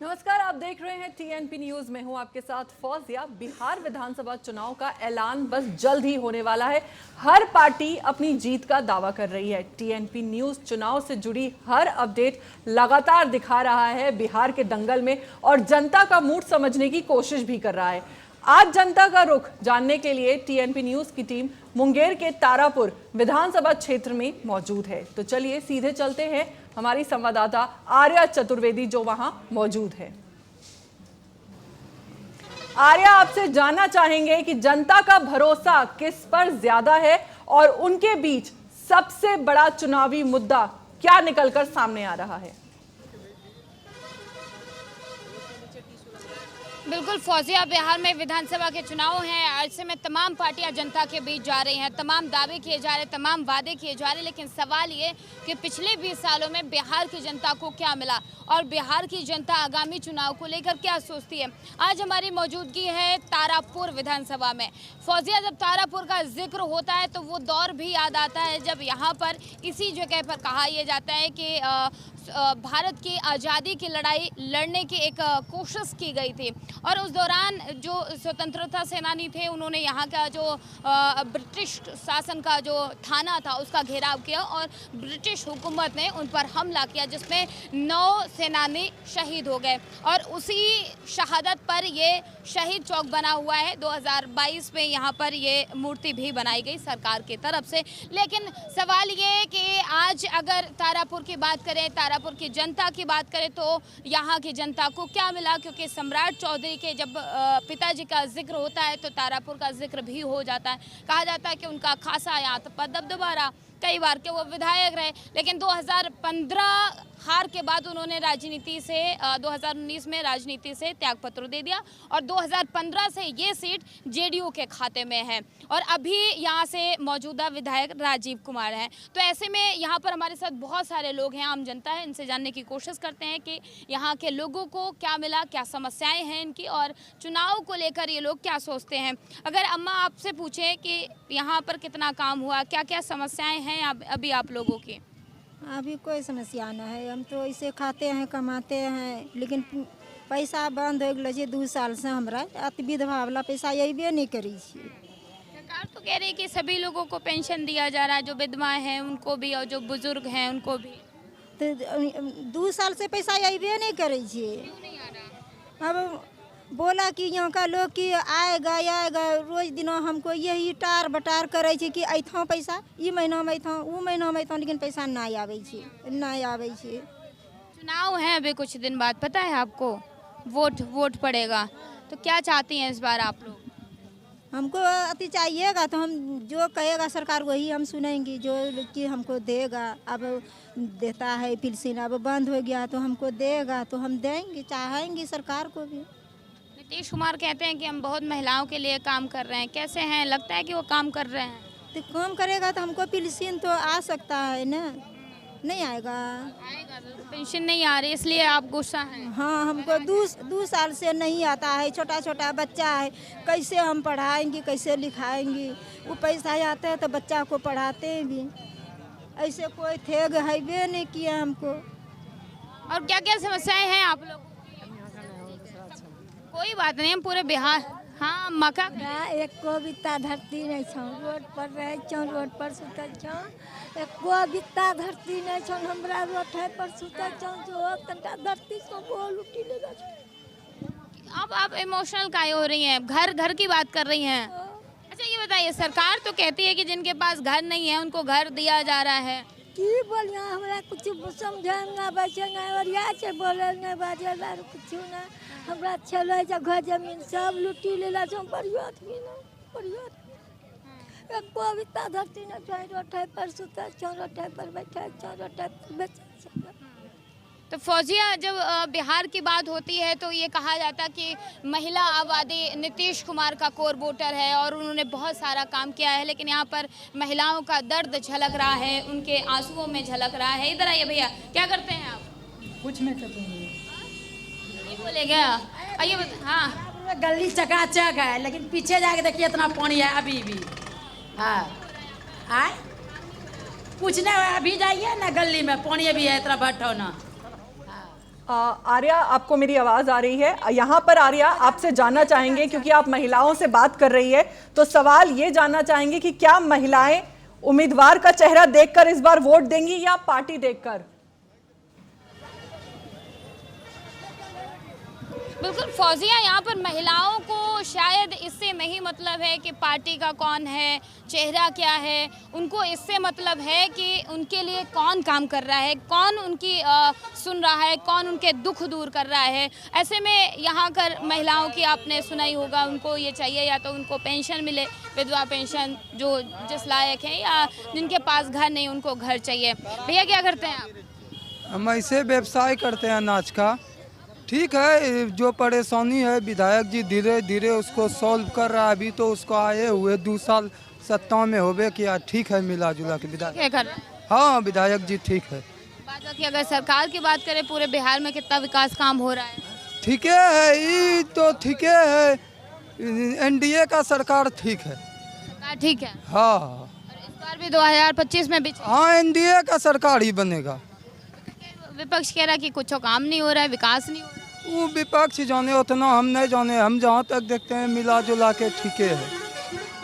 नमस्कार, आप देख रहे हैं टीएनपी न्यूज में हूं आपके साथ फौजिया। बिहार विधानसभा चुनाव का ऐलान बस जल्द ही होने वाला है। हर पार्टी अपनी जीत का दावा कर रही है। टीएनपी न्यूज चुनाव से जुड़ी हर अपडेट लगातार दिखा रहा है बिहार के दंगल में और जनता का मूड समझने की कोशिश भी कर रहा है। आज जनता का रुख जानने के लिए टीएनपी न्यूज की टीम मुंगेर के तारापुर विधानसभा क्षेत्र में मौजूद है। तो चलिए सीधे चलते हैं हमारी संवाददाता आर्या चतुर्वेदी जो वहां मौजूद है। आर्या, आपसे जानना चाहेंगे कि जनता का भरोसा किस पर ज्यादा है और उनके बीच सबसे बड़ा चुनावी मुद्दा क्या निकलकर सामने आ रहा है? बिल्कुल फौजिया, बिहार में विधानसभा के चुनाव हैं। ऐसे में तमाम पार्टियां जनता के बीच जा रही हैं, तमाम दावे किए जा रहे हैं, तमाम वादे किए जा रहे हैं, लेकिन सवाल ये कि पिछले 20 सालों में बिहार की जनता को क्या मिला और बिहार की जनता आगामी चुनाव को लेकर क्या सोचती है। आज हमारी मौजूदगी है तारापुर विधानसभा में। फौजिया, जब तारापुर का जिक्र होता है तो वो दौर भी याद आता है जब यहाँ पर इसी जगह पर कहा यह जाता है कि भारत की आज़ादी की लड़ाई लड़ने की एक कोशिश की गई थी और उस दौरान जो स्वतंत्रता सेनानी थे उन्होंने यहाँ का जो ब्रिटिश शासन का जो थाना था उसका घेराव किया और ब्रिटिश हुकूमत ने उन पर हमला किया जिसमें 9 सेनानी शहीद हो गए और उसी शहादत पर ये शहीद चौक बना हुआ है। 2022 में यहाँ पर ये मूर्ति भी बनाई गई सरकार की तरफ से। लेकिन सवाल ये कि आज अगर तारापुर की बात करें, तारापुर की जनता की बात करें तो यहाँ की जनता को क्या मिला, क्योंकि सम्राट चौधरी के जब पिताजी का जिक्र होता है तो तारापुर का जिक्र भी हो जाता है। कहा जाता है कि उनका खासा यहाँ पर दबदबा रहा, कई बार के वो विधायक रहे, लेकिन 2015 हार के बाद उन्होंने राजनीति से 2019 में राजनीति से त्यागपत्र दे दिया और 2015 से ये सीट जेडीयू के खाते में है और अभी यहाँ से मौजूदा विधायक राजीव कुमार हैं। तो ऐसे में यहाँ पर हमारे साथ बहुत सारे लोग हैं, आम जनता है, इनसे जानने की कोशिश करते हैं कि यहाँ के लोगों को क्या मिला, क्या समस्याएं हैं इनकी और चुनाव को लेकर ये लोग क्या सोचते हैं। अगर अम्मा आपसे पूछें कि यहाँ पर कितना काम हुआ, क्या क्या समस्याएँ हैं अभी आप लोगों की? अभी कोई समस्या ना है, हम तो ऐसे खाते हैं कमाते हैं, लेकिन पैसा बंद हो गए 2 साल से हमरा अति विधवा वाला पैसा अबे नहीं करी। सरकार तो कह रही है कि सभी लोगों को पेंशन दिया जा रहा है, जो विधवाएं हैं उनको भी और जो बुजुर्ग हैं उनको भी। तो 2 साल से पैसा अबे नहीं करी। क्यों नहीं आ रहा? अब बोला कि यहाँ का लोग कि आएगा रोज दिनों हमको यही टार बटार करे कि अथों पैसा ई महीना में अथों वो महीना में अथों, लेकिन पैसा नहीं आवे। चुनाव है अभी कुछ दिन बाद, पता है आपको? वोट पड़ेगा, तो क्या चाहती हैं इस बार आप लोग? हमको अति चाहिएगा तो हम जो कहेगा सरकार वही हम सुनेंगे, जो कि हमको देगा। अब देता है पेंशन, अब बंद हो गया तो हमको देगा तो हम देंगे, चाहेंगे सरकार को भी। नीतीश कुमार कहते हैं कि हम बहुत महिलाओं के लिए काम कर रहे हैं, कैसे हैं? लगता है कि वो काम कर रहे हैं? तो काम करेगा तो हमको पेंशन तो आ सकता है ना, नहीं आएगा? पेंशन नहीं आ रही इसलिए आप गुस्सा हैं? हाँ, हमको 2 साल से नहीं आता है, छोटा छोटा बच्चा है, कैसे हम पढ़ाएंगे, कैसे लिखाएंगे? वो पैसा आता है तो बच्चा को पढ़ाते हैं भी, ऐसे कोई थे है नहीं किया हमको। और क्या क्या समस्याएं हैं आप लोग? कोई बात नहीं, हम पूरे बिहार। हाँ, मका एक को बित्ता धरती नहीं छौ, रोड पर रहे छौ, रोड पर सुतल छौ, एक को बित्ता धरती नहीं छौ, हमरा रोड पर सुतल छौ, जो तंटा धरती को बोल उठी लेगा। अब आप इमोशनल काहे हो रही हैं? घर की बात कर रही हैं। अच्छा ये बताइए, सरकार तो कहती है कि जिनके पास घर नहीं है उनको घर दिया जा रहा है। की बोलिया हमरा कुछ समझे ना बचे ना और या से बोले ना बाजे ला कुछ ना, हमरा चले जगह जमीन सब लूटी लेला जो परिवार भी ना परिवार। एक को बिता धरती ना चाहे रोटे पर सुता छौ, रोटे पर बैठा छौ, रोटे पर बेचा। तो फौजिया, जब बिहार की बात होती है तो ये कहा जाता कि महिला आबादी नीतीश कुमार का कोर वोटर है और उन्होंने बहुत सारा काम किया है, लेकिन यहाँ पर महिलाओं का दर्द झलक रहा है, उनके आंसुओं में झलक रहा है। इधर आइए भैया, क्या करते हैं आप? कुछ नहीं करते हैं, नहीं बोलेगा? आइए हाँ, गली चकाचक है, लेकिन पीछे जाके देखिए इतना पानी है अभी भी। हाँ, आए पूछने अभी जाइए ना, गली में पानी भी है, इतना भट्टो ना। आर्या, आपको मेरी आवाज आ रही है? यहाँ पर आर्या, आपसे जानना चाहेंगे क्योंकि आप महिलाओं से बात कर रही है, तो सवाल ये जानना चाहेंगे कि क्या महिलाएं उम्मीदवार का चेहरा देखकर इस बार वोट देंगी या पार्टी देखकर? बिल्कुल फौजिया, यहाँ पर महिलाओं को शायद इससे नहीं मतलब है कि पार्टी का कौन है, चेहरा क्या है। उनको इससे मतलब है कि उनके लिए कौन काम कर रहा है, कौन उनकी सुन रहा है, कौन उनके दुख दूर कर रहा है। ऐसे में यहाँ कर महिलाओं की आपने सुना ही होगा, उनको ये चाहिए या तो उनको पेंशन मिले, विधवा पेंशन, जो जिस लायक है, या जिनके पास घर नहीं उनको घर चाहिए। भैया क्या करते हैं आप? हम ऐसे व्यवसाय करते हैं अनाज का। ठीक है, जो परेशानी है विधायक जी धीरे धीरे उसको सॉल्व कर रहा है। अभी तो उसको आए हुए 2 साल सत्ता में होवे किया, ठीक है मिला जुला के विधायक। क्या कर रहे हैं? हाँ विधायक जी ठीक है। बात की अगर सरकार की बात करें, पूरे बिहार में कितना विकास काम हो रहा है? ठीक है, ये तो ठीक है। एनडीए का सरकार ठीक है। सरकार ठीक है, हाँ और इस बार भी 2025 में भी हाँ एनडीए का सरकार ही बनेगा। विपक्ष कह रहा है कि कुछ काम नहीं हो रहा है, विकास नहीं हो रहा है। वो विपक्ष जाने, उतना हम नहीं जाने। हम जहाँ तक देखते हैं मिला जुला के ठीक है।